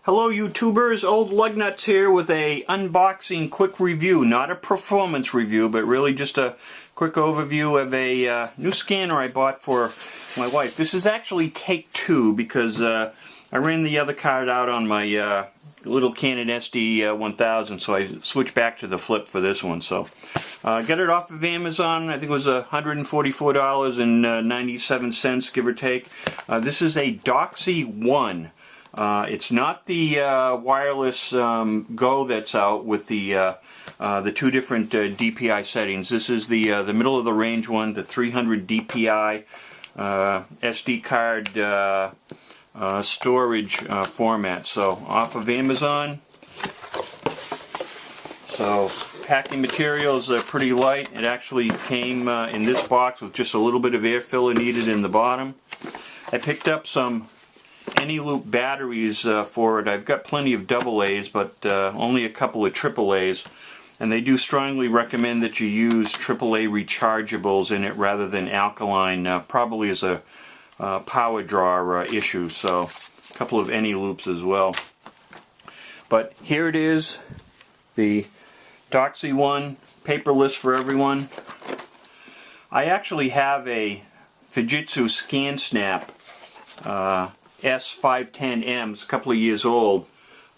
Hello YouTubers, Old Lugnuts here with a unboxing quick review, not a performance review, but really just a quick overview of a new scanner I bought for my wife. This is actually take two because I ran the other card out on my little Canon SD 1000, so I switched back to the Flip for this one. So got it off of Amazon. I think it was $144.97, give or take. This is a Doxie One. It's not the wireless Go that's out with the two different DPI settings. This is the middle of the range one, the 300 DPI SD card storage format. So off of Amazon. So packing materials are pretty light. It actually came in this box with just a little bit of air filler needed in the bottom. I picked up some any-loop batteries for it. I've got plenty of AA's, but only a couple of AA's, and they do strongly recommend that you use AAA rechargeables in it rather than alkaline, probably as a power draw issue, so a couple of any-loops as well. But here it is, the Doxie One, paperless for everyone. I actually have a Fujitsu ScanSnap S510M, it's a couple of years old,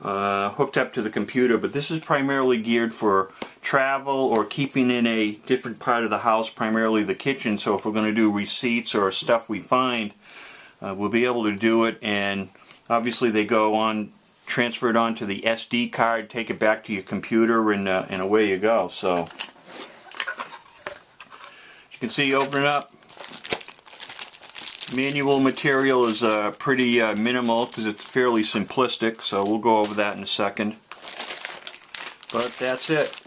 hooked up to the computer, but this is primarily geared for travel or keeping in a different part of the house, primarily the kitchen. So if we're going to do receipts or stuff we find, we'll be able to do it, and obviously they go on, transfer it onto the SD card, take it back to your computer, and away you go. So as you can see, open it up. Manual material is pretty minimal because it's fairly simplistic, so we'll go over that in a second. But that's it.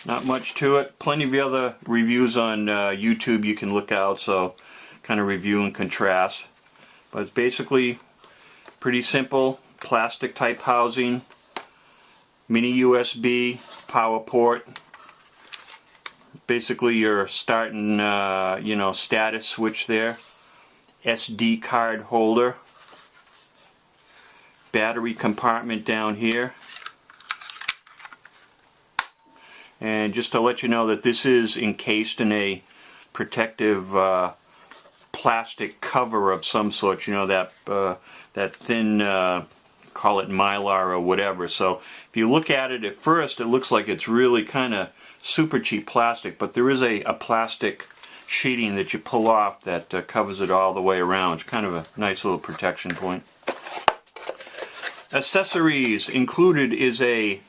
Not much to it. Plenty of other reviews on YouTube you can look out, so kind of review and contrast. But it's basically pretty simple, plastic type housing, mini USB, power port. Basically your starting status switch there, SD card holder, battery compartment down here, and just to let you know that this is encased in a protective plastic cover of some sort, that thin call it Mylar or whatever. So if you look at it at first, it looks like it's really kind of super cheap plastic, but there is a plastic sheeting that you pull off that covers it all the way around. It's kind of a nice little protection point. Accessories included is a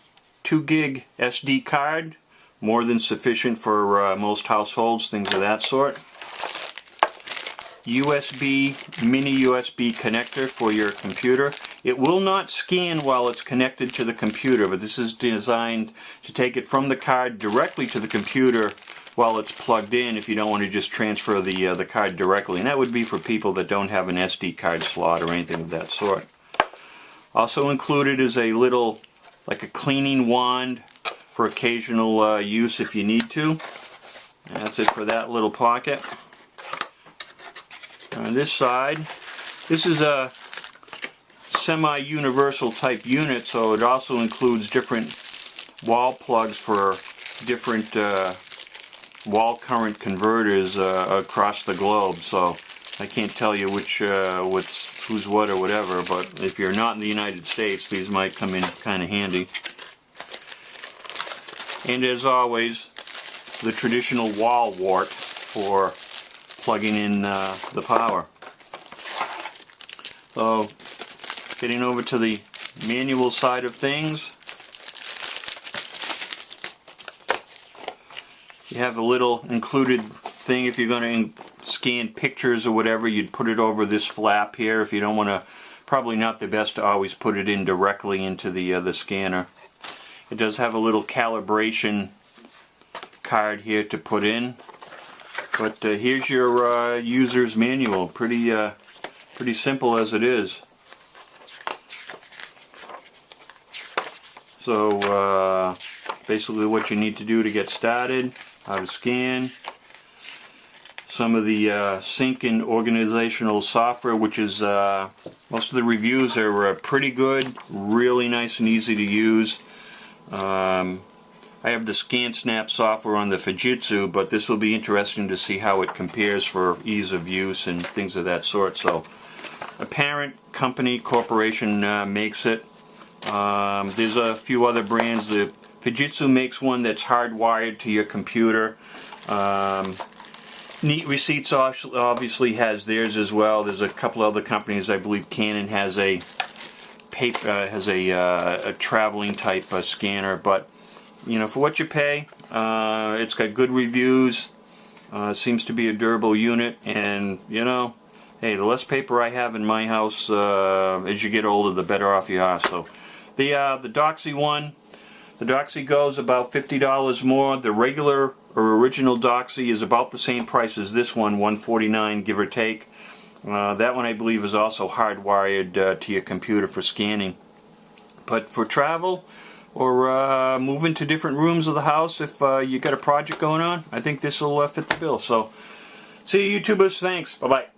2 gig SD card, more than sufficient for most households, things of that sort. USB, mini USB connector for your computer. It will not scan while it's connected to the computer, but this is designed to take it from the card directly to the computer while it's plugged in, if you don't want to just transfer the card directly. And that would be for people that don't have an SD card slot or anything of that sort. Also included is a little, like a cleaning wand for occasional use if you need to. And that's it for that little pocket. On this side, this is a semi-universal type unit, so it also includes different wall plugs for different wall current converters across the globe. So I can't tell you which who's what or whatever, but if you're not in the United States, these might come in kind of handy. And as always, the traditional wall wart for plugging in the power. So getting over to the manual side of things, you have a little included thing. If you're going to scan pictures or whatever, you'd put it over this flap here. If you don't want to, probably not the best to always put it in directly into the scanner. It does have a little calibration card here to put in. But here's your user's manual. Pretty simple as it is. So basically what you need to do to get started, how to scan, some of the sync and organizational software, which is most of the reviews are pretty good, really nice and easy to use. I have the ScanSnap software on the Fujitsu, but this will be interesting to see how it compares for ease of use and things of that sort. So a parent company, corporation makes it. There's a few other brands. The Fujitsu makes one that's hardwired to your computer. Neat Receipts obviously has theirs as well. There's a couple other companies. I believe Canon has a paper, a traveling type scanner. But you know, for what you pay, it's got good reviews. Seems to be a durable unit, and you know, hey, the less paper I have in my house as you get older, the better off you are. So the Doxie One, the Doxie Go's about $50 more. The regular or original Doxie is about the same price as this one, $149 give or take. That one I believe is also hardwired to your computer for scanning. But for travel or moving to different rooms of the house, if you got a project going on, I think this will fit the bill. So see you YouTubers, thanks, bye bye.